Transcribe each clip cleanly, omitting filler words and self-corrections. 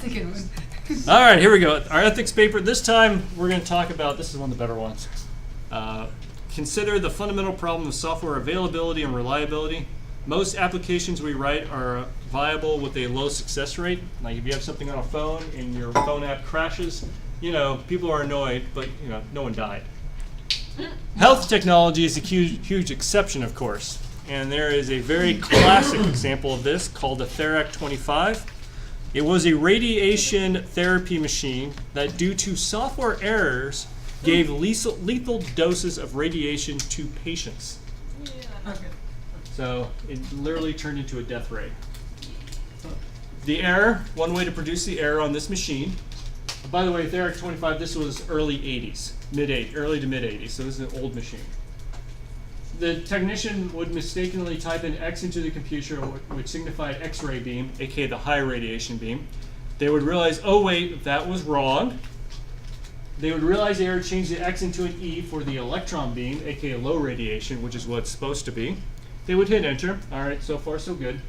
a good one. All right, here we go. Our ethics paper. This time we're going to talk about, this is one of the better ones. Consider the fundamental problem of software availability and reliability. Most applications we write are viable with a low success rate. Like if you have something on a phone and your phone app crashes, you know, people are annoyed, but you know, no one died. Health technology is a huge exception, of course. And there is a very classic example of this called the Therac 25. It was a radiation therapy machine that, due to software errors, gave lethal doses of radiation to patients. Yeah. Okay. So it literally turned into a death ray. The error, one way to produce the error on this machine. By the way, Therac 25, this was early 80s, early to mid 80s, so this is an old machine. The technician would mistakenly type in X into the computer, which signified X-ray beam, aka the high radiation beam. They would realize, oh wait, that was wrong. They would realize they had changed the X into an E for the electron beam, aka low radiation, which is what it's supposed to be. They would hit enter. All right, so far so good.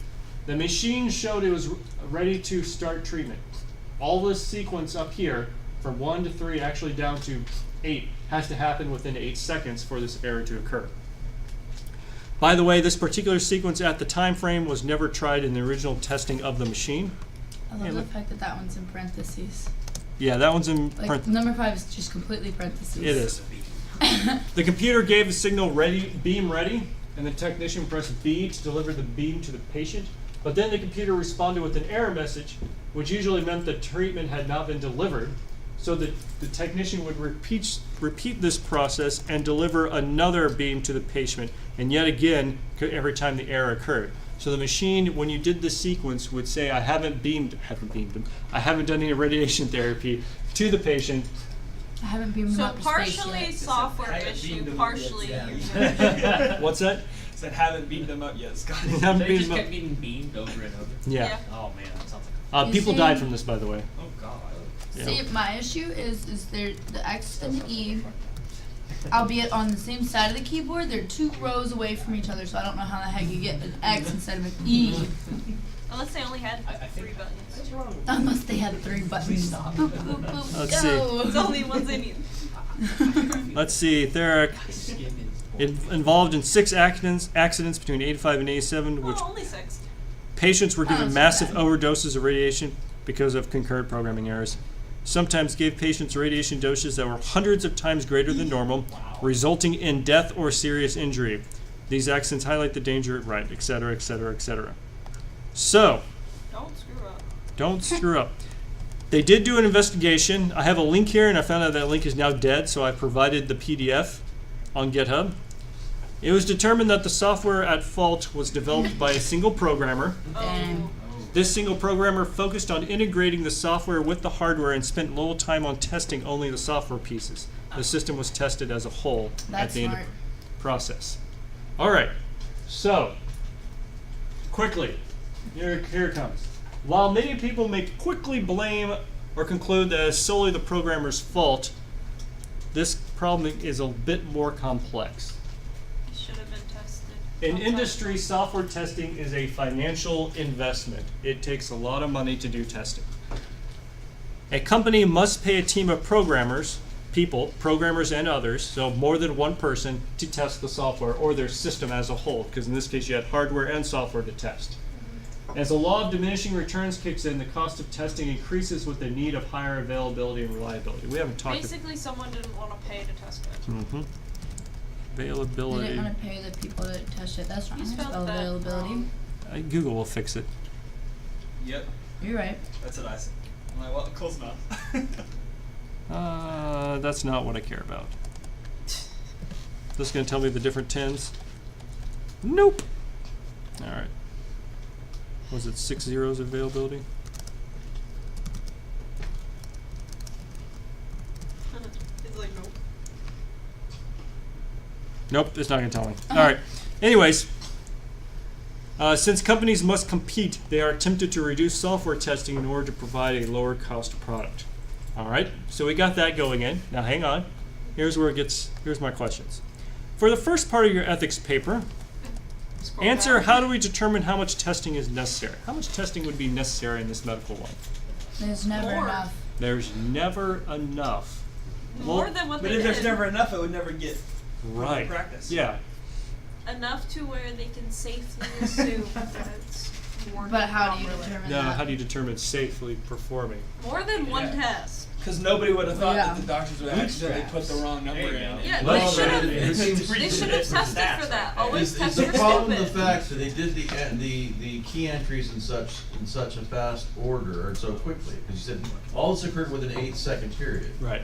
The machine showed it was ready to start treatment. All this sequence up here, from 1 to 3, actually down to 8, has to happen within 8 seconds for this error to occur. By the way, this particular sequence at the time frame was never tried in the original testing of the machine. I love the fact that that one's in parentheses. Yeah, that one's in Like number 5 is just completely parentheses. It is. The computer gave the signal ready, beam ready, and the technician pressed B to deliver the beam to the patient. But then the computer responded with an error message, which usually meant the treatment had not been delivered. So the technician would repeat this process and deliver another beam to the patient, and yet again every time the error occurred. So the machine, when you did this sequence, would say, I haven't done any radiation therapy to the patient. I haven't beamed them So up to space partially yet. software issue, partially. What's that? Said haven't beaten them up yet, Scott. Haven't They beamed just them kept up. getting beamed over and over. Yeah. Oh man, that sounds like You People see- died from this, by the way. oh god. Yeah. See, my issue is there the X and the E, albeit on the same side of the keyboard, they're 2 rows away from each other, so I don't know how the heck you get an X instead of an E. Unless they only had I think 3 buttons. What's wrong? Unless they had 3 buttons. stop. Boop, boop, boop, Let's go. It's only the ones they need. Let's see, Therac involved in 6 accidents between 85 and 87, which Oh, only 6. patients were given so massive bad. overdoses of radiation because of concurrent programming errors. Sometimes gave patients radiation doses that were hundreds of times greater than normal, resulting in death or serious injury. These accidents highlight the danger, right, et cetera, et cetera, et cetera. So, Don't screw up. don't screw up. They did do an investigation. I have a link here, and I found out that link is now dead, so I provided the PDF on GitHub. It was determined that the software at fault was developed by a single programmer. Damn. This single programmer focused on integrating the software with the hardware and spent little time on testing only the software pieces. The system was tested as a whole at That's the end smart. of the process. All right, so quickly, here it comes. While many people may quickly blame or conclude that it's solely the programmer's fault, this problem is a bit more complex. It should have been tested. In industry, software testing is a financial investment. It takes a lot of money to do testing. A company must pay a team of programmers, programmers and others, so more than one person, to test the software or their system as a whole, because in this case you had hardware and software to test. As the law of diminishing returns kicks in, the cost of testing increases with the need of higher availability and reliability. We haven't talked Basically, someone didn't want to pay to test it. They availability. didn't want to pay the people that test it. That's wrong. You I spelled spelled that availability. wrong. Google will fix it. Yep, You're right. that's what I said. I'm like, well, close enough. That's not what I care about. This going to tell me the different tens? Nope. All right. Was it 6 zeros availability? It's like, nope. Nope, it's not going to tell me. All right. Anyways, since companies must compete, they are tempted to reduce software testing in order to provide a lower cost product. All right, so we got that going in. Now hang on. Here's my questions. For the first part of your ethics paper, Scroll answer, down. how do we determine how much testing is necessary? How much testing would be necessary in this medical one? There's never More. enough. There's never enough. More Well, than what But they if did. there's never enough, it would never get right. practice. Yeah. Enough to where they can safely assume that it's working But how do you properly. determine Now, that? how do you determine safely performing? More than one Yeah. test. Because nobody would have thought Yeah. that the doctors would accidentally put the wrong number There you in. go. Yeah, Well, they should have. it seems- They should have tested for that. Always Is test the for problem the stupid. fact that they did the key entries in such a fast order and so quickly? Because you said all this occurred within an 8-second period. Right.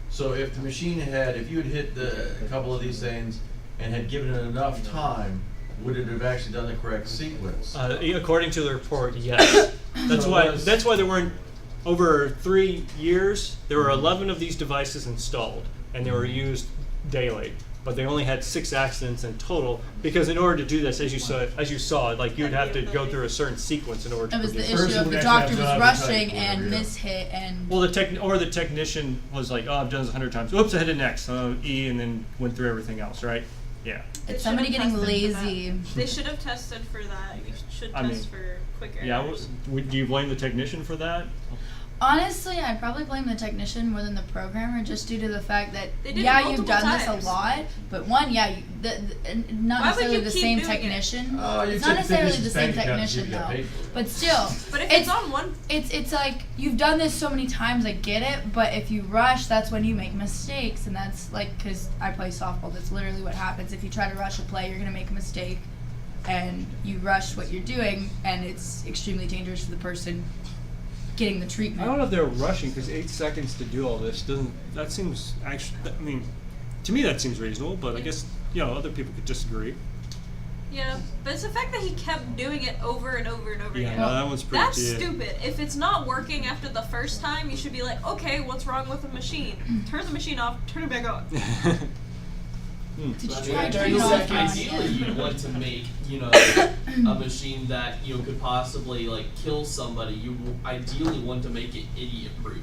So if the machine if you had hit a couple of these things and had given it enough time, would it have actually done the correct sequence? According to the report, yes. That's So why. it was- That's why there weren't over 3 years. There were 11 of these devices installed, and they were used daily. But they only had 6 accidents in total because in order to do this, as you saw, like you'd have to go through a certain sequence in order to It was the produce. issue Person of would the actually doctor have was to rushing type and whatever, yeah. mishit and. Well, the technician was like, "Oh, I've done this 100 times. Oops, I hit an X, E, and then went through everything else." Right? Yeah. They It's should somebody have getting tested for lazy. that. They should have tested for that. You should I test mean, for quick errors. Yeah. Do you blame the technician for that? Honestly, I'd probably blame the technician more than the programmer, just due to the fact that They did it you've multiple done this times. a lot, but one, not Why would necessarily you the keep same doing it? technician. Oh, you It's took not necessarily the technician's same bank account and technician you got though, paid for it. but still, But if it's on one, it's like you've done this so many times, I get it, but if you rush, that's when you make mistakes, and that's like, because I play softball, that's literally what happens. If you try to rush a play, you're gonna make a mistake, and you rush what you're doing, and it's extremely dangerous for the person getting the treatment. I don't know if they're rushing because 8 seconds to do all this doesn't. That seems actually. I mean, to me that seems reasonable, but I guess other people could disagree. yeah. But it's the fact that he kept doing it over and over and over Yeah, again. no, that one's pretty. That's stupid. If it's not working after the first time, you should be like, okay, what's wrong with the machine? Turn the machine off, turn it back on. Did you But try I turning mean, it off? ideally, you want to make a machine that could possibly like kill somebody. You ideally want to make it idiot-proof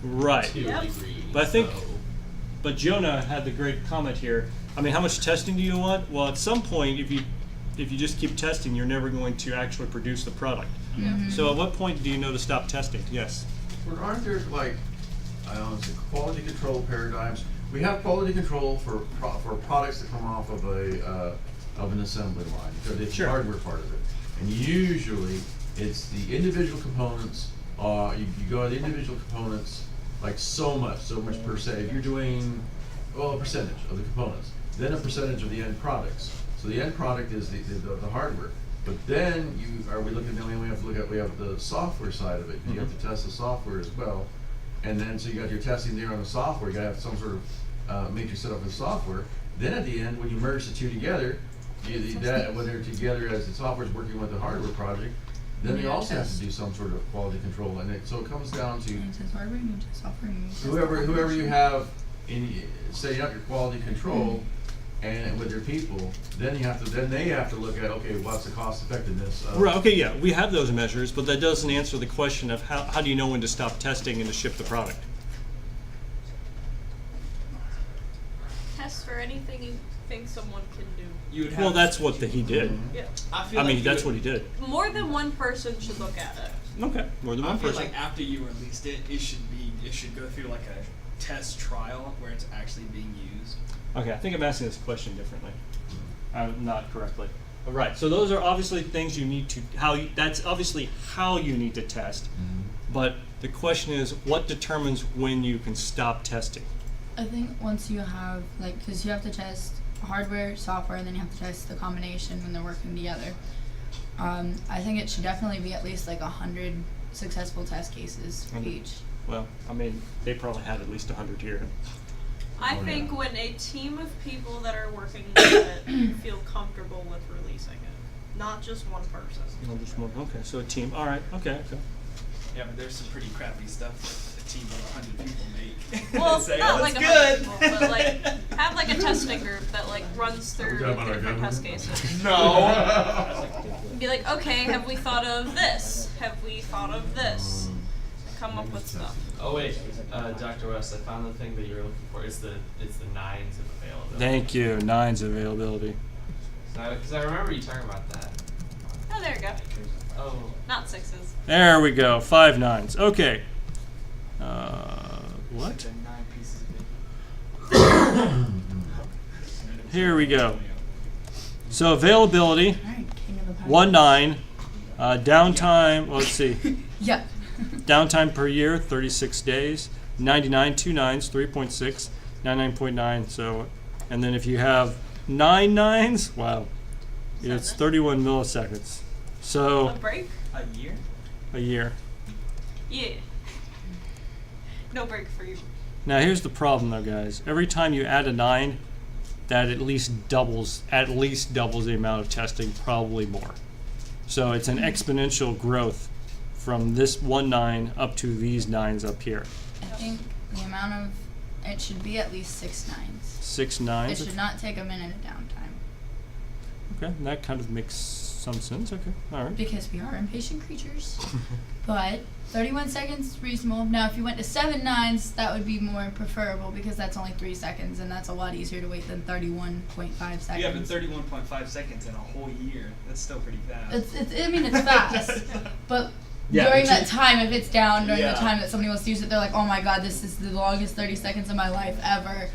Right. to Yep. a degree. But I think- so. But Jonah had the great comment here. I mean, how much testing do you want? Well, at some point, if you just keep testing, you're never going to actually produce the product. So, at what point do you know to stop testing? Yes. But aren't there like, I don't know, quality control paradigms? We have quality control for products that come off of an assembly line because it's Sure. the hardware part of it, and usually it's the individual components. You go to the individual components like so much percent. If you're doing a percentage of the components, then a percentage of the end products. So the end product is the hardware. But then we have the software side of it. You have to test the software as well. And then, so you got your testing there on the software, you gotta have some sort of matrix set up with software. Then at the end, when you merge the two together, when they're together as the software's working with the hardware project, then you Yeah, also have test. to do some sort of quality control. And so it comes down to You test hardware, you test software, you test whoever you have setting up your quality control and with your people, then they have to look at, okay, what's the cost effectiveness of Right. Okay. Yeah, we have those measures, but that doesn't answer the question of how do you know when to stop testing and to ship the product. Test for anything you think someone can do. You would have Well, that's what he did. Yeah. I feel I mean, like that's you what he did. More than one person should look at it. Okay. More than I one feel person. like after you released it, it should go through like a test trial where it's actually being used. Okay, I think I'm asking this question differently. Not correctly. All right. So those are obviously things you need to that's obviously how you need to test. But the question is, what determines when you can stop testing? I think once you have, because you have to test hardware, software, and then you have to test the combination when they're working together. I think it should definitely be at least 100 successful test cases for each. Well, I mean, they probably had at least 100 here. I Oh, think yeah. when a team of people that are working with it feel comfortable with releasing it, not just one person. Just one. Okay, so a team. All right. Okay. Yeah, but there's some pretty crappy stuff that a team of 100 people make. Well, Say, not oh, like it's 100 good. people, but have a testing group that runs through talking about our different test government? cases. No. Be like, okay, have we thought of this? Have we thought of this? Come up with stuff. Oh wait, Dr. West, I found the thing that you're looking for. It's the nines of availability. Thank you. 9's availability. Because I remember you talking about that. Oh, there you go. Oh. Not sixes. There we go. 5 nines. Okay. What? Such a 9 pieces of it. Here we go. So availability, All right, king of the pie. 1 9. Downtime, well, let's see. Yep. Downtime per year, 36 days. 99, 2 nines, 3.6. 99.9. So, and then if you have 9 nines, wow, it's 31 milliseconds. So, A break? A year? a year. Yeah. No break for you. Now here's the problem though, guys. Every time you add a 9, that at least doubles the amount of testing, probably more. So it's an exponential growth from this 1 9 up to these 9s up here. I think the amount of it should be at least 6 nines. 6 It 9s. should not take a minute of downtime Okay, that kind of makes some sense. Okay, all right. because we are impatient creatures. But 31 seconds is reasonable. Now, if you went to 7 nines, that would be more preferable because that's only 3 seconds, and that's a lot easier to wait than 31.5 seconds. Yeah, but 31.5 seconds in a whole year, that's still pretty fast. I mean, it's fast, but Yeah, during but that time, if it's down during Yeah. the time that somebody wants to use it, they're like, "Oh my god, this is the longest 30 seconds of my life ever."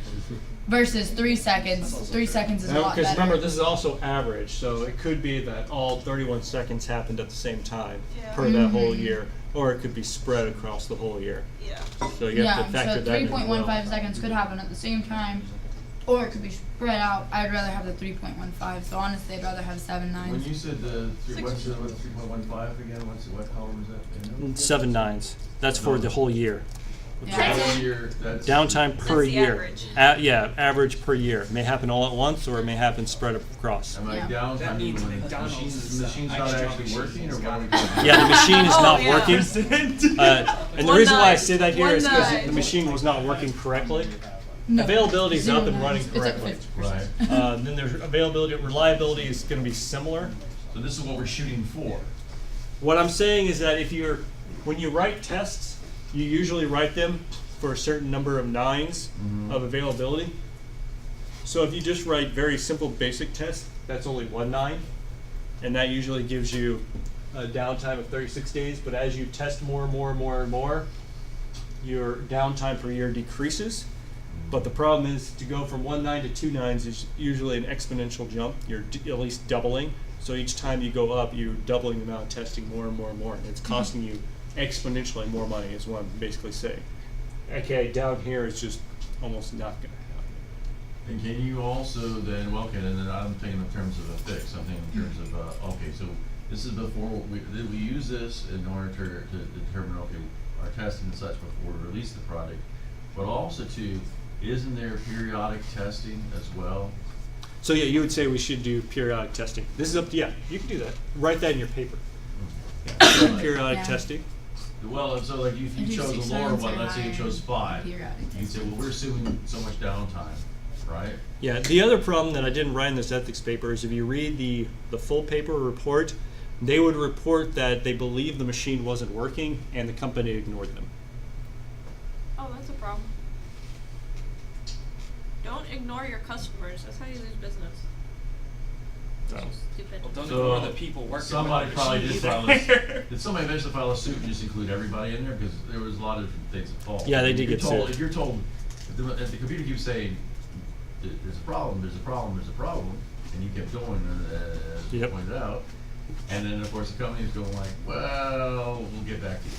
Versus 3 seconds. 3 seconds is a lot Because better. remember, this is also average, so it could be that all 31 seconds happened at the same time Yeah. per that whole Mhm. year, or it could be spread across the whole year. Yeah. So you have Yeah, to factor so that in as 3.15 well. seconds could happen at the same time, or it could be spread out. I'd rather have the 3.15. So honestly, I'd rather have 7 When nines. you said the what's the 3.15 again? What column is that? 7 nines. That's for the whole year. Yeah. Whole year, that's Downtime per That's the year. average. Yeah, average per year. It may happen all at once, or it may happen spread across. Am I Yeah. downtime That means when McDonald's is, the machine's not extra actually machines working, or got what? it. Yeah, the machine is Oh, not yeah. working. And the One reason why I nine. say that here One is because nine. the machine was not working correctly. No, Availability is 0 up and nines. running It's at correctly. 50%. Right. Then there's availability, reliability is going to be similar. So this is what we're shooting for. What I'm saying is that when you write tests, you usually write them for a certain number of 9s of availability. So if you just write very simple basic tests, that's only 1 9, and that usually gives you a downtime of 36 days. But as you test more and more and more and more, your downtime per year decreases. But the problem is to go from 1 9 to 2 9s is usually an exponential jump. You're at least doubling. So each time you go up, you're doubling the amount of testing more and more and more. And it's costing you exponentially more money is what I'm basically saying. Okay, down here it's just almost not going to happen. And can you also then, well, okay, and then I'm thinking in terms of a fix, I'm thinking in terms of, okay, so this is before, we use this in order to determine, okay, our testing and such before we release the product, but also too, isn't there periodic testing as well? So yeah, you would say we should do periodic testing. This is up to, yeah, you can do that. Write that in your paper. Yeah, periodic Yeah. testing. Well, so like if I you do chose 6 a lower nines one, or let's say you higher, chose 5, periodic you can say, testing. well, we're assuming so much downtime, right? Yeah, the other problem that I didn't write in this ethics paper is if you read the full paper report, they would report that they believe the machine wasn't working and the company ignored them. Oh, that's a problem. Don't ignore your customers. That's how you lose business. So, Stupid. Well, don't So, ignore the people working somebody with the probably machine did file either. Did somebody eventually file a suit and just include everybody in there? Because there was a lot of different things at fault. Yeah, they If did you're get told, sued. If you're told, if the computer keeps saying, there's a problem, there's a problem, there's a problem, and you kept going, as you Yep. pointed out, and then of course the company's going like, well, we'll get back to you.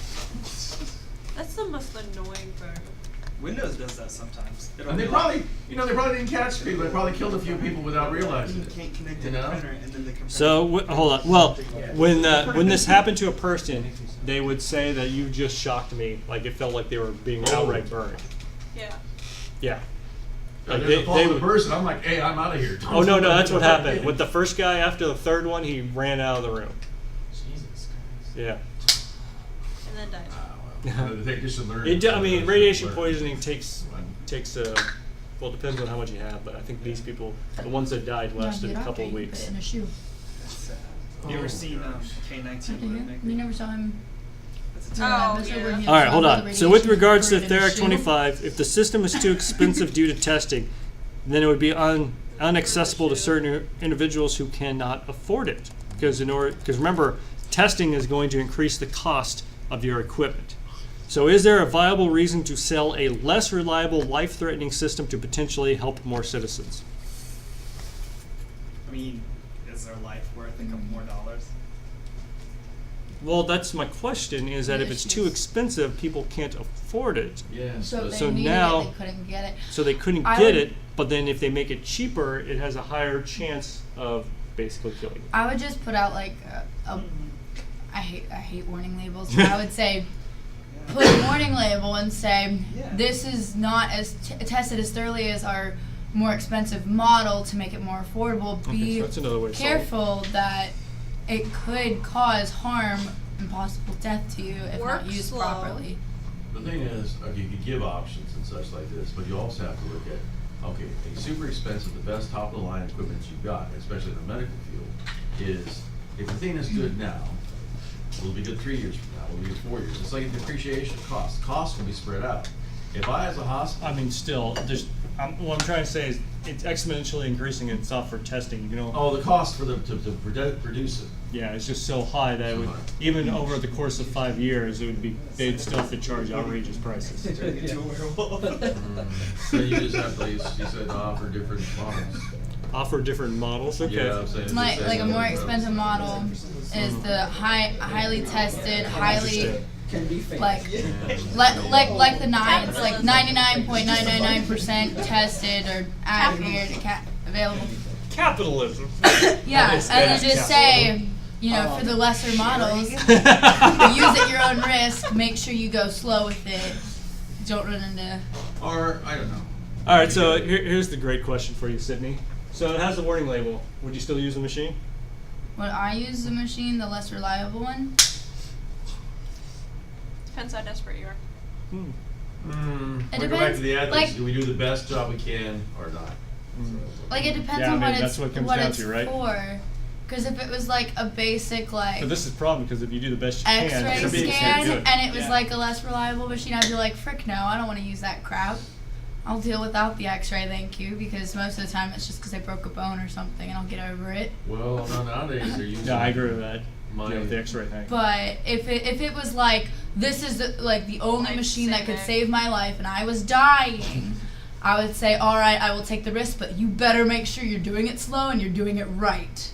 That's the most annoying thing. Windows does that sometimes. It'll And they be like, probably, they probably didn't catch people, they probably killed a few people without realizing You it. can't connect You to the know? printer, and then the computer. so hold on. Well, when this happened to a person, they would say that you just shocked me. Like it felt like they were being outright burned. Yeah. Yeah. And Like there's a fault of the would- person, I'm like, hey, I'm out of here. Oh no, that's what happened with the first guy. After the third one, he ran out of the room. Jesus Christ. Yeah. And then died. The technician learned. I mean, Learned. radiation poisoning takes well, it depends on how much you have, but I think these people, the ones that died, Yeah, lasted get a out couple there, of you weeks. Put it in a shoe. That's sad. You ever seen K-19 You Woodmaker? never saw him. That's a Oh, terrible episode yeah. where he All right, was hold with on. the So with radiation, regards to put it in a Theriac shoe. 25, if the system is too expensive due to testing, then it would be unaccessible to certain individuals who cannot afford it. Because remember, testing is going to increase the cost of your equipment. So is there a viable reason to sell a less reliable, life-threatening system to potentially help more citizens? I mean, is their life worth a couple more dollars? Well, that's my question, is that if it's too expensive, people can't afford it. Yes. So but- if they So needed now- it, they couldn't get it. So they couldn't I get would- it, but then if they make it cheaper, it has a higher chance of basically killing you. I would just put out like I hate warning labels. But I would say put a warning label and say this is not as tested as thoroughly as our more expensive model to make it more affordable. Okay, Be so that's another way to solve it. careful that it could cause harm and possible death to you if Work not used slow. properly. The thing is, okay, you can give options and such like this, but you also have to look at, okay, a super expensive, the best top of the line equipment you've got, especially in the medical field, is if the thing is good now, will it be good 3 years from now? Will it be good 4 years? It's like a depreciation cost. Costs will be spread out. If I, as a hospital, I mean, still, there's. What I'm trying to say is it's exponentially increasing in software testing. You know, oh, the cost for them to produce it. yeah, it's just so high that it would, So high. even over the course of 5 years, it would be they'd still have to charge outrageous prices. Turn into a werewolf. So you just have to, you said offer different models. Offer different models. Okay. Yeah, I'm saying. Like a more expensive model is the highly tested, highly Can be fake. like the nines, like 99.999% tested or accurate, available. Capitalism. Yeah, That is- and that then is just say, you know, for the lesser models, use at your own risk. Make sure you go slow with it. Don't run into. Or, I don't know. All right, so here's the great question for you, Sydney. So it has the warning label. Would you still use the machine? Would I use the machine, the less reliable one? Depends how desperate you are. It We go back to the depends, ethics. like- Do we do the best job we can or not? Like it depends Yeah, I on mean, what that's it's what it comes down it's to, right? for. Because if it was like a basic like So this is the problem because if you do the best you can, X-ray some people can't do scan it. and it was Yeah. like a less reliable machine, I'd be like, frick no, I don't want to use that crap. I'll deal without the X-ray, thank you, because most of the time it's just because I broke a bone or something and I'll get over it. Well, no, nowadays they're using. Yeah, I agree with that. My- Yeah, with the X-ray thing. But if it was like this is the only machine that could Life-saving. save my life and I was dying, I would say, all right, I will take the risk, but you better make sure you're doing it slow and you're doing it right.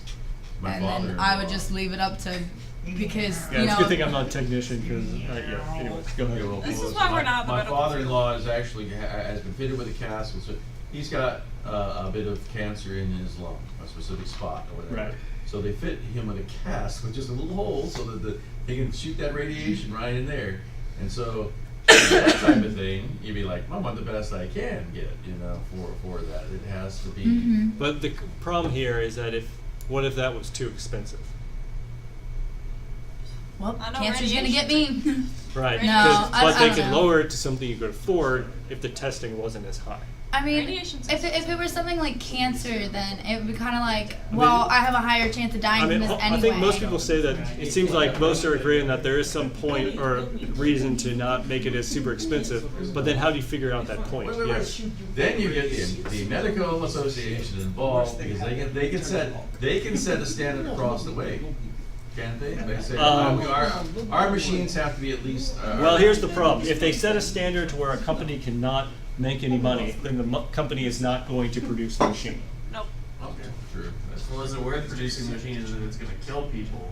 My And then father-in-law. I would just leave it up to because Yeah, you it's a know. good thing I'm not a technician because yeah. Anyways, go ahead. Yeah, well, This is well, why we're my- not the My medical father-in-law is actually has been fitted with a cast. So he's got a bit of cancer in his lung, a specific spot or whatever. Right. So they fit him with a cast with just a little hole so that he can shoot that radiation right in there. And so that type of thing, you'd be like, I want the best I can get, you know, for that. It has to be. Mhm. But the problem here is that what if that was too expensive? Well, I know cancer's gonna radiation. get me. Right. No, 'cause- I but they don't could know. lower it to something you could afford if the testing wasn't as high. I mean, Radiation's if it was something like cancer, then it would be kind of like, mean- well, I have a higher chance of dying I mean, from this I anyway. think most people say that it seems like most are agreeing that there is some point or reason to not make it as super expensive. But then how do you figure out that point? Wait. Yes. Then you get the medical association involved because they can set a standard across the way, can't they? They say our machines have to be at least. Well, here's the problem. If they set a standard to where a company cannot make any money, then the company is not going to produce the machine. Nope. Okay, true. Well, is it worth producing machines and it's going to kill people?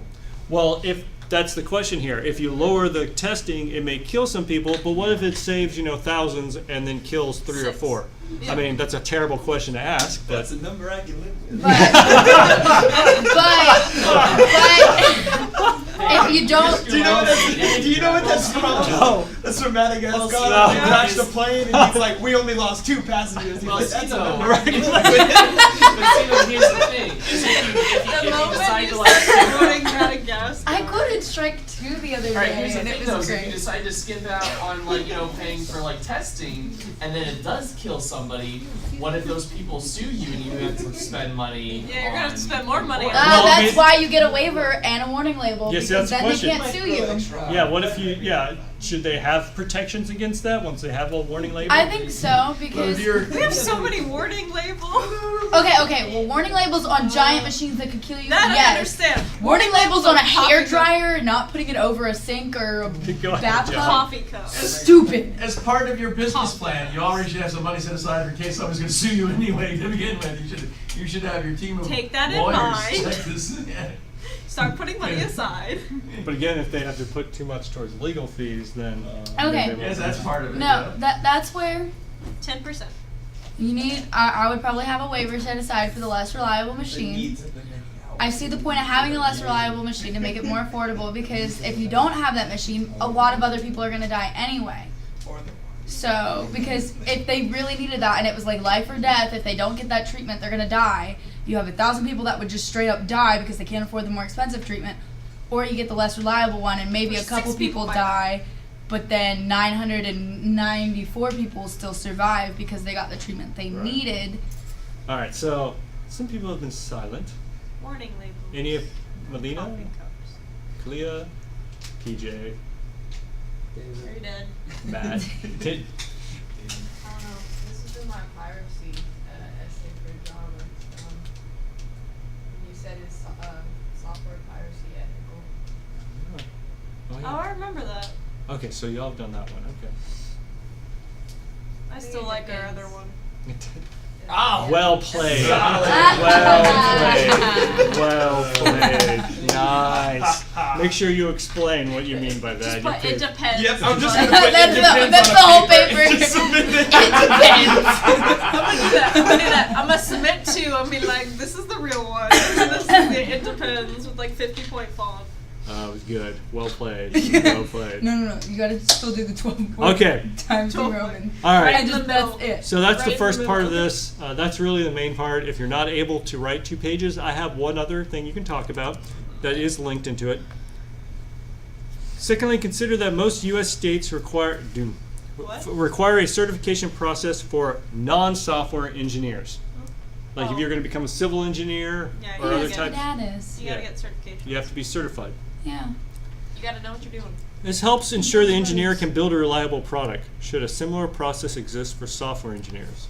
Well, if that's the question here, if you lower the testing, it may kill some people. But what if it saves thousands and then kills 3 or 6. 4? Yeah. I mean, that's a terrible question to ask, but That's a number I can live with. But if you don't, Do you know what that's from? No. That's from Madagascar. Well, see, They no. crashed the plane and he's like, we only lost 2 passengers. He's Well, like, see, that's a though, number. but see, though, here's the thing: is if you The decide moment to you like, start quoting Madagascar. I quoted Strike 2 the other Alright, day, here's the and thing it though, was is if you great. decide to skip out on paying for testing and then it does kill somebody, what if those people sue you and you have to spend money? Yeah, you're gonna have to on- spend more money on Well, That's maybe- why you get a waiver and a warning label Yes, because that's the then they question. can't sue you. yeah, what if you should they have protections against that once they have a warning label? I think so because We have so many warning labels. okay. Well, warning labels on giant machines that could kill you. That I yes. understand. Warning labels on a hair coffee dryer, not putting it over a sink or a Go ahead, bathtub. John. coffee cup. Stupid. As part of your business plan, you already should have some money set aside in case someone's going to sue you anyway to begin with. You should have your team of Take that in lawyers mind. check this. Yeah. Start putting money aside. But again, if they have to put too much towards legal fees, then Okay. they won't Yes, that's do part of it. No, that's where 10%. you need. I would probably have a waiver set aside for the less reliable machine. I see the point of having a less reliable machine to make it more affordable because if you don't have that machine, a lot of other people are going to die anyway. So, because if they really needed that and it was like life or death, if they don't get that treatment, they're going to die. You have 1,000 people that would just straight up die because they can't afford the more expensive treatment. Or you get the less reliable one and maybe Or a couple 6 people people die. die, but then 994 people still survive because they got the treatment they Right. needed. All right. So some people have been silent. Warning labels. Any of Melina, Coffee cups. Clea, PJ, Are you dead? Matt? Did, I don't know. This has been my piracy essay for Java. You said it's software piracy ethical. oh, Oh, yeah. I remember that. Okay, so y'all have done that one. Okay. I think still it like our depends. other one. Ah, well played. Solid. Well played. Nice. Make sure you explain what you mean by that. Just You put it could- depends. Yep, I'm just Like- gonna put That's it the- depends that's on the a whole paper. paper. Just submit It that. I'm gonna do that. I'm gonna submit two. I'm be like, this is the real one. And this is the it depends with like 50-point font. it was good. Well played. Well played. No. You gotta still do the 12 point Okay. times 2 12 Roman. All right. Right in the Just, middle. that's it. So that's Right the in first the part of middle. this. That's really the main part. If you're not able to write 2 pages, I have one other thing you can talk about that is linked into it. Secondly, consider that most U.S. states require a certification process for non-software engineers. Like if you're going to become a civil engineer Yeah, or you other get types, That is. You gotta Yeah. get certification. you have to be certified. Yeah. You gotta know what you're doing. This helps ensure the engineer can build a reliable product. Should a similar process exist for software engineers?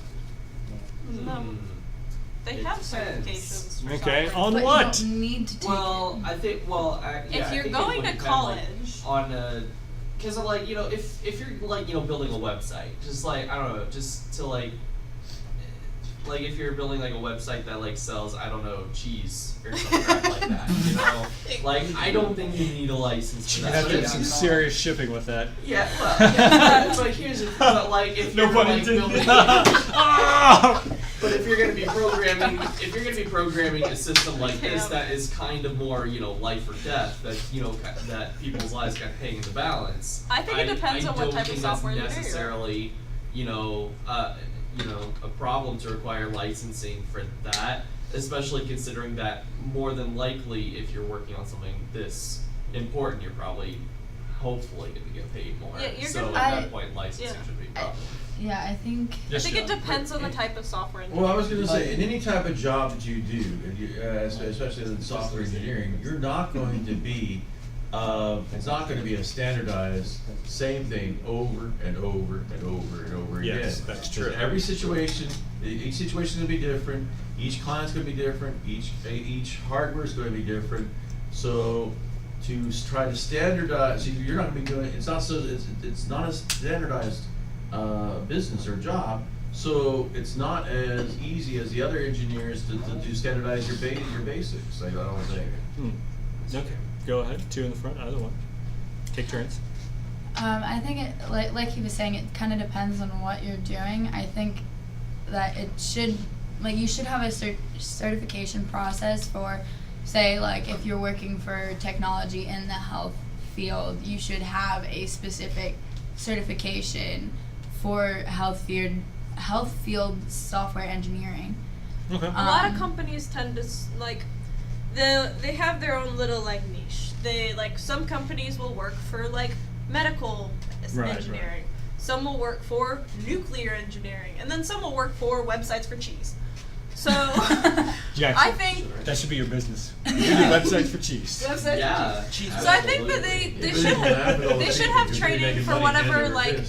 They It have depends. certifications. For Okay, software. on But what? you don't need to take Well, I think. Well, yeah. If I you're think it going would to depend, college, like, on because like if you're like building a website, just like I don't know, just to like if you're building like a website that like sells I don't know cheese or some crap like that, you know, like I don't think you need a license for You that. have But to if have some you- serious shipping with that. Yeah, well, yeah, but here's the but like if No you're pun like intended. building. Ah! But if you're gonna be programming a system like this that is kind of more, life or death, that that people's lives kind of hang in the balance. I think it depends on what don't type of think software that's engineer you are. necessarily, a problem to require licensing for that, especially considering that more than likely, if you're working on something this important, you're probably, hopefully, going to get paid more. Yeah, you're so gonna- at I- that point, licensing yeah. should be a problem. Yeah, I think. I think it depends on the type of software engineer. Well, I was going to say, in any type of job that you do, especially in software engineering, you're not going to be, it's not going to be a standardized same thing over and over and over and over again. Yes, that's true. Because every situation, each situation is going to be different. Each client's going to be different. Each hardware is going to be different. So to try to standardize, you're not going to be doing. It's not a standardized business or job, so it's not as easy as the other engineers to standardize your basics. I don't think. Okay, go ahead. 2 in the front, either one. Take turns. I think it, like he was saying, it kind of depends on what you're doing. I think that it should, you should have a certification process for, say, if you're working for technology in the health field, you should have a specific certification for health field software engineering. Okay. A lot of companies tend to they have their own little niche. They some companies will work for medical Right, engineering. Some will work for nuclear engineering, and then some will work for websites for cheese. So Jackson, I think that should be your business. You do websites for cheese. Yeah. so. I think that they should have training for whatever like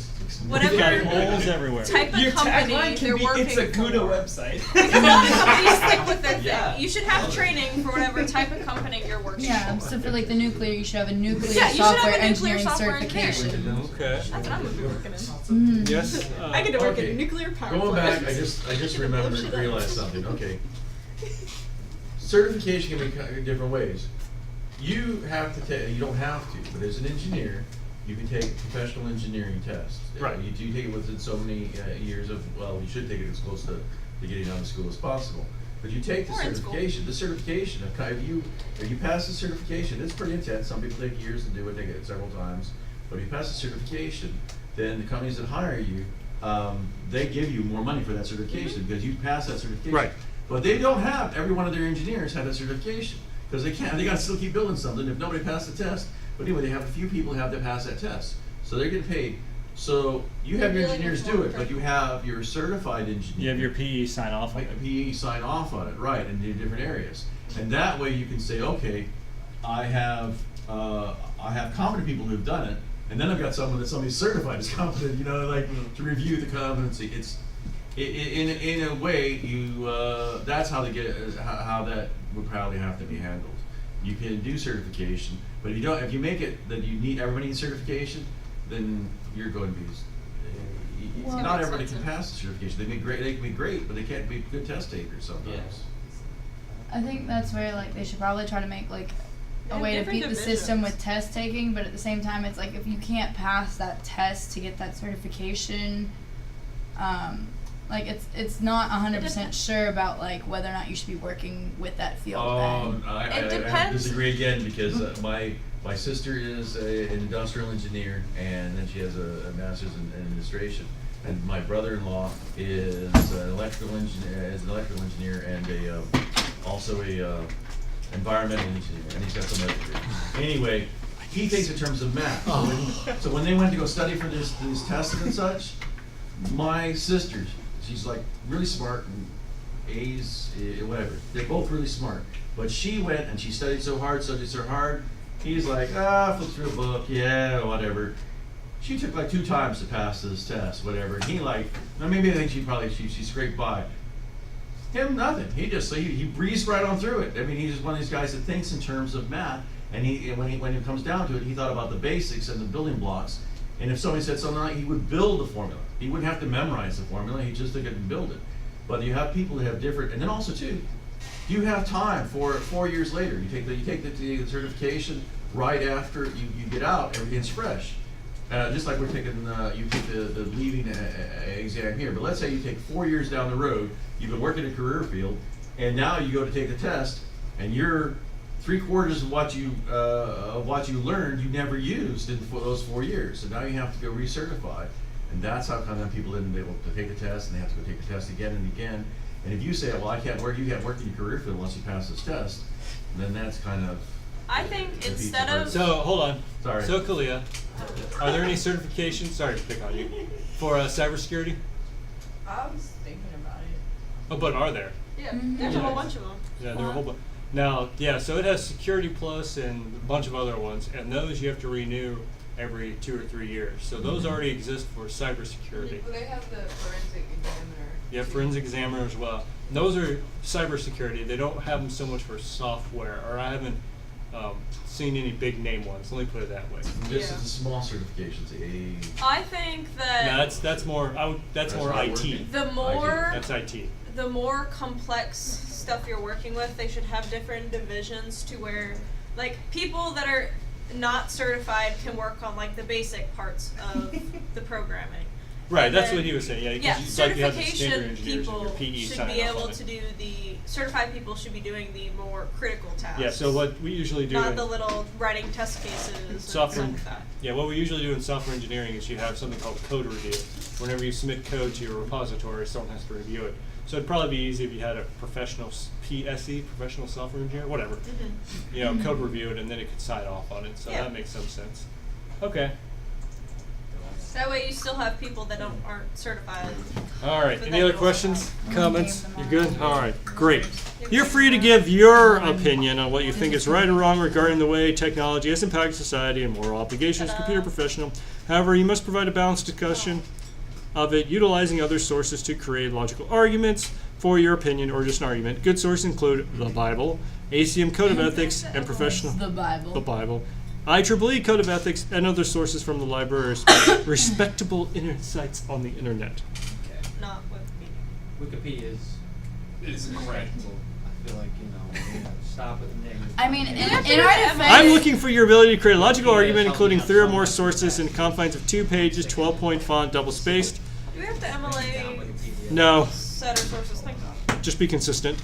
We've got whatever holes everywhere. type of company they're working it's a for. Gouda website. Because a lot of companies stick with their thing. Yeah. You should have training for whatever type of company you're working Yeah, for. so for like the nuclear, you should have a nuclear Yeah, you should have software a nuclear engineering software engineering. certification. Okay. That's what I'm gonna be working in. Mhm. Yes. I get to work okay. in nuclear power Going back, plants. I just remembered and realized something. Okay. Certification can be different ways. You have to take. You don't have to, but as an engineer, you can take professional engineering tests. Right. You do take it within so many years of. Well, you should take it as close to getting out of school as possible. But you take the Or in school. certification. The certification of kind of if you pass the certification, it's pretty intense. Some people take years to do it. They get it several times. But if you pass the certification, then the companies that hire you, they give you more money for that certification because you pass that certification. Right. But they don't have every one of their engineers have that certification because they can't. They got to still keep building something if nobody passed the test. But anyway, they have a few people have to pass that test, so they're getting paid. So you have your Really engineers do it, but you have your certified engineer. You have your PE sign off on Like it. the PE sign off on it, right, in the different areas. And that way you can say, okay, I have competent people who've done it, and then I've got someone that somebody's certified as competent, you know, like to review the competency. It's in a way you that's how they get how that would probably have to be handled. You can do certification, but if you don't, if you make it that you need everybody needs certification, then you're going to be. Well, Not everybody can pass the certification. They can be great, but they can't be good test takers sometimes. I think that's where like they should probably try to make like a Yeah, way to different beat the system divisions. with test taking, but at the same time, it's like if you can't pass that test to get that certification, like it's not 100% sure about like whether or not you should be working with that field. then. I depends. disagree again because my sister is an industrial engineer and then she has a master's in administration, and my brother-in-law is an electrical engineer and also a environmental engineer, and he's got some other degree. Anyway, he thinks in terms of math. So when they went to go study for these tests and such, my sister, she's like really smart and A's, whatever. They're both really smart. But she went and she studied so hard. He's like, flip through a book, yeah, whatever. She took like 2 times to pass this test, whatever. And he maybe I think she scraped by. Him, nothing. He breezed right on through it. I mean, he's just one of these guys that thinks in terms of math. And when it comes down to it, he thought about the basics and the building blocks. And if somebody said something like, he would build the formula. He wouldn't have to memorize the formula. He just took it and build it. But you have people that have different, and then also too, you have time for 4 years later. You take the certification right after you get out. Everything's fresh. Just like we're taking, you take the leaving exam here. But let's say you take 4 years down the road. You've been working a career field, and now you go to take the test, and you're 3/4 of what you learned you never used in those 4 years. So now you have to go recertify, and that's how kind of people didn't be able to take the test, and they have to go take the test again and again. And if you say, well, I can't work, you can't work in your career field unless you pass this test, then that's kind of. I think instead of So hold on. Sorry. So Kalia, are there any certifications? Sorry to pick on you. For cybersecurity? I was thinking about it. Oh, but are there? yeah, Mhm. there's a Yeah. whole bunch of them. Yeah, there are a whole bunch. Now, yeah, so it has Security Plus and a bunch of other ones, and those you have to renew every 2 or 3 years. So those already exist for cybersecurity. Well, they have the forensic examiner. Yeah, forensic examiner as well. Those are cybersecurity. They don't have them so much for software, or I haven't seen any big name ones. Let me put it that way. This Yeah. is a small certification. I think that Now, that's more. That's more not IT. working. the more That's IT. the more complex stuff you're working with, they should have different divisions to where, like, people that are not certified can work on like the basic parts of the programming. Right, And that's then- what he was saying. Yeah, 'cause Yeah, it's like you have the standard certification engineers and people your PE should sign be off able on it. to do certified people should be doing the more critical tasks. Yeah, so what we usually do not in the little writing test cases and software, stuff like that. yeah, what we usually do in software engineering is you have something called code review. Whenever you submit code to your repository, someone has to review it. So it'd probably be easy if you had a professional PSE, professional software engineer, whatever. Mhm. You know, code review it and then it could sign off on it. So Yeah. that makes some sense. Okay. That way you still have people that aren't certified. All right. But Any that other goes questions, on. comments? You're good? All right. Great. You're free to give your opinion on what you think is right or wrong regarding the way technology has impacted society and moral obligations as a computer professional. However, you must provide a balanced discussion of it, utilizing other sources to create logical arguments for your opinion or just an argument. Good sources include the Bible, ACM Code of Ethics, and professional. The Bible. The Bible. IEEE Code of Ethics and other sources from the library. Respectable sites on the internet. Okay. Not Wikipedia. Wikipedia is It's correct. I feel like, stop with the negative. I mean, in have to our do the defense, I'm looking for your ability to create a logical Yeah, argument, help including me out 3 or some. more sources in confines of 2 pages, 12-point font, double spaced. Do we have to MLA No, set our sources? Think just be consistent.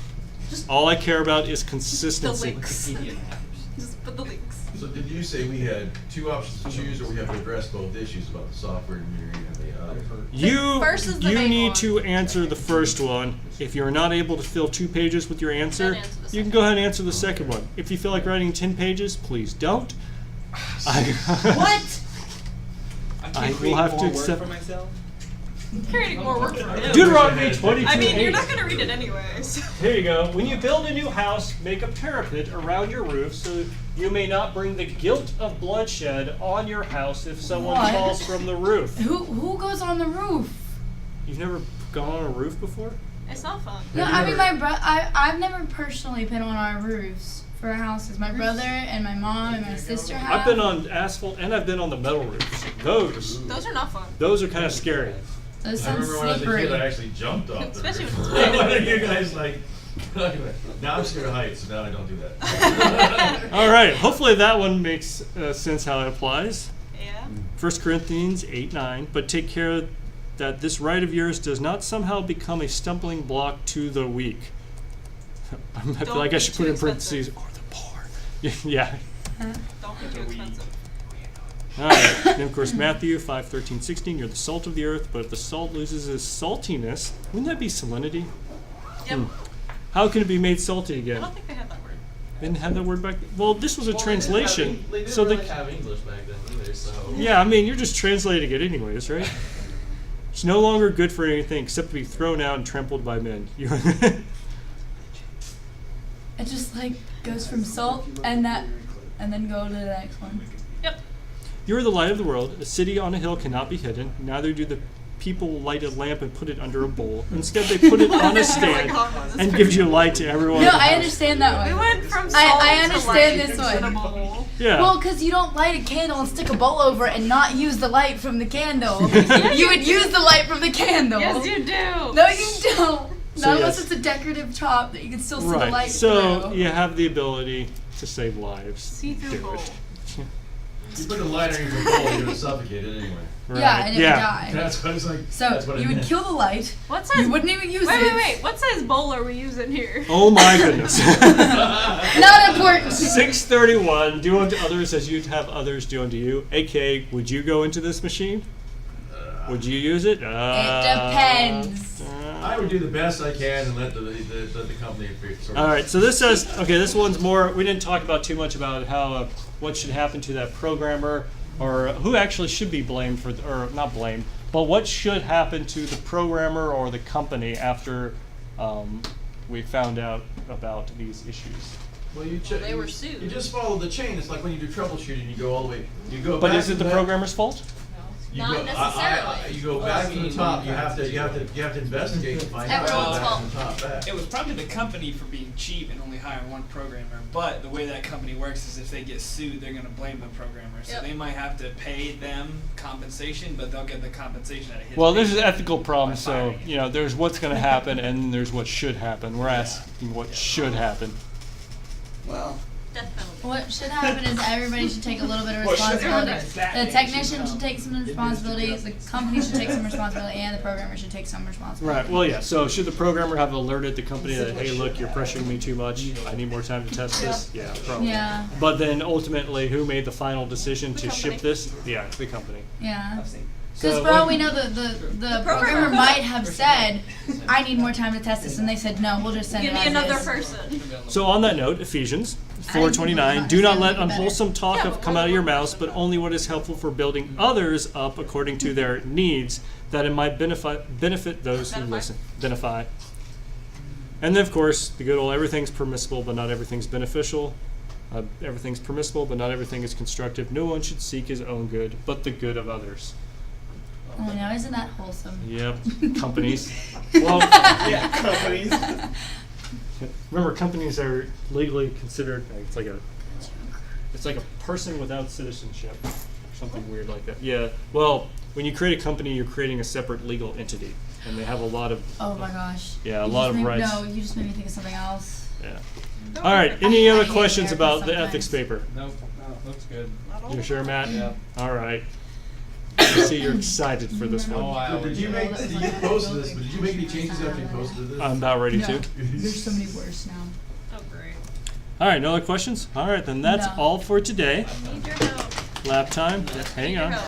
All I care about is the consistency. links. Wikipedia matters. Just put the links. So did you say we had 2 options to choose, or we have to address both issues about the software engineering and the other? You First is the you main need one. to answer the first one. If you're not able to fill 2 pages with your answer, Then answer the you can go ahead and answer the second one. If you feel like writing 10 pages, please don't. What? I will have to accept. for myself? Creating more work for him. Deuteronomy 22. I mean, you're not gonna read it anyways. Here you go. When you build a new house, make a parapet around your roof so you may not bring the guilt of bloodshed on your house if someone What? falls from the roof. who goes on the roof? You've never gone on a roof before? It's not fun. No, Have you I mean ever- I've never personally been on our roofs for houses. My brother and my mom and my sister have. I've been on asphalt and I've been on the metal roofs. Those are not fun. Those are kind of scary. Those I sound remember when I was a slippery. kid, I actually jumped off the Especially roof. when it's One of you guys like, now I'm scared of heights, so now I don't do that. All right. Hopefully that one makes sense how it applies. Yeah. 1 Corinthians 8:9. But take care that this right of yours does not somehow become a stumbling block to the weak. I feel Don't like I be should too put in expensive. parentheses or the poor. Yeah. Don't be too expensive. All right. And of course, Matthew 5:13-16. You're the salt of the earth, but if the salt loses its saltiness, wouldn't that be salinity? Yep. How can it be made salty I again? don't think they had that word. They didn't have that word back then. Well, this was a Well, translation. They didn't so really have English back then either, so. yeah, I mean, you're just translating it anyways, right? It's no longer good for anything except to be thrown out and trampled by men. It just like goes from salt and then go to the next one. Yep. You are the light of the world. A city on a hill cannot be hidden. Neither do the people light a lamp and put it under a bowl. Instead, they put it on a stand and gives you light to everyone. No, I understand that We one. went from salt I to understand light this to one. the bowl. Yeah. Well, because you don't light a candle and stick a bowl over it and not use the light from the candle. Yeah, you would use the light from the candle. Yes, you do. No, you don't. So Not unless yes. it's a decorative top that you can still see the right. light So through. you have the ability to save lives. See-through Do bowl. it. You put a lighter in your bowl, you're gonna suffocate it anyway. Yeah, and it would die. That's what it's like. So that's what you it would meant. kill the light. What size? You wouldn't even use Wait, it. wait. What size bowl are we using here? Oh my goodness. Not important. 631. Do unto others as you'd have others do unto you. AK, would you go into this machine? Would you use it? It depends. I would do the best I can and let the company sort of. All right, so this says, okay, this one's more, we didn't talk about too much about how, what should happen to that programmer, or who actually should be blamed for, or not blamed, but what should happen to the programmer or the company after we found out about these issues. Well, you Well, they were sued. You just follow the chain. It's like when you do troubleshooting, you go all the way. You go. But back is it to the that- programmer's fault? You Not go, necessarily. you go back from the top. You have to investigate to find out Everyone's back fault. from the top back. It was probably the company for being cheap and only hiring one programmer. But the way that company works is if they get sued, they're going to blame the programmer. So Yep. they might have to pay them compensation, but they'll get the compensation out of his. Well, there's an paycheck ethical problem, by so, firing him. you know, there's what's going to happen and there's what should happen. We're asking what should happen. Well, Death penalty. What should happen is everybody should take a little bit of Well, should responsibility. happen is that The they technician should should take some responsibility, the company should take some responsibility, and the programmer should take some responsibility. Right, well, yeah, so should the programmer have alerted the company that, hey, look, you're pressuring me too much, I need more time to test this? Yeah, probably. Yeah, But then ultimately, who made the final decision to ship company. this? Yeah, the company. yeah. Because for all we know, the programmer might have said, I need more time to test this, and they said, no, we'll just send Give it me as another is. person. So on that note, Ephesians I think 4:29, it's do not not let better. unwholesome talk Yeah, of come out of your mouths, but only what is helpful for building others up according to their needs, that it might benefit those who Benefit. listen. Benefit. And then, of course, the good old everything's permissible, but not everything's beneficial. Everything's permissible, but not everything is constructive. No one should seek his own good, but the good of others. Oh, no, isn't that wholesome? Yep, companies. Well, Yeah, companies. remember, companies are legally considered. It's like a person without citizenship, or something weird like that. Yeah. Well, when you create a company, you're creating a separate legal entity, and they have a lot of. Oh my gosh. Yeah, a You lot just of made- rights. No, you just made me think of something else. Yeah. All right. Any I other hate questions America about the sometimes. ethics paper? Nope. No, looks good. You sure, Matt? Yeah. All right. I see you're excited for this Oh, one. I Did always you am. make? Did you post this? But did you make any changes after you posted this? I'm about ready No. to. There's so many worse now. Oh, great. All right. No other questions? All right. Then that's No. all for today. Need your help. Lap time. Hang Need your on. help.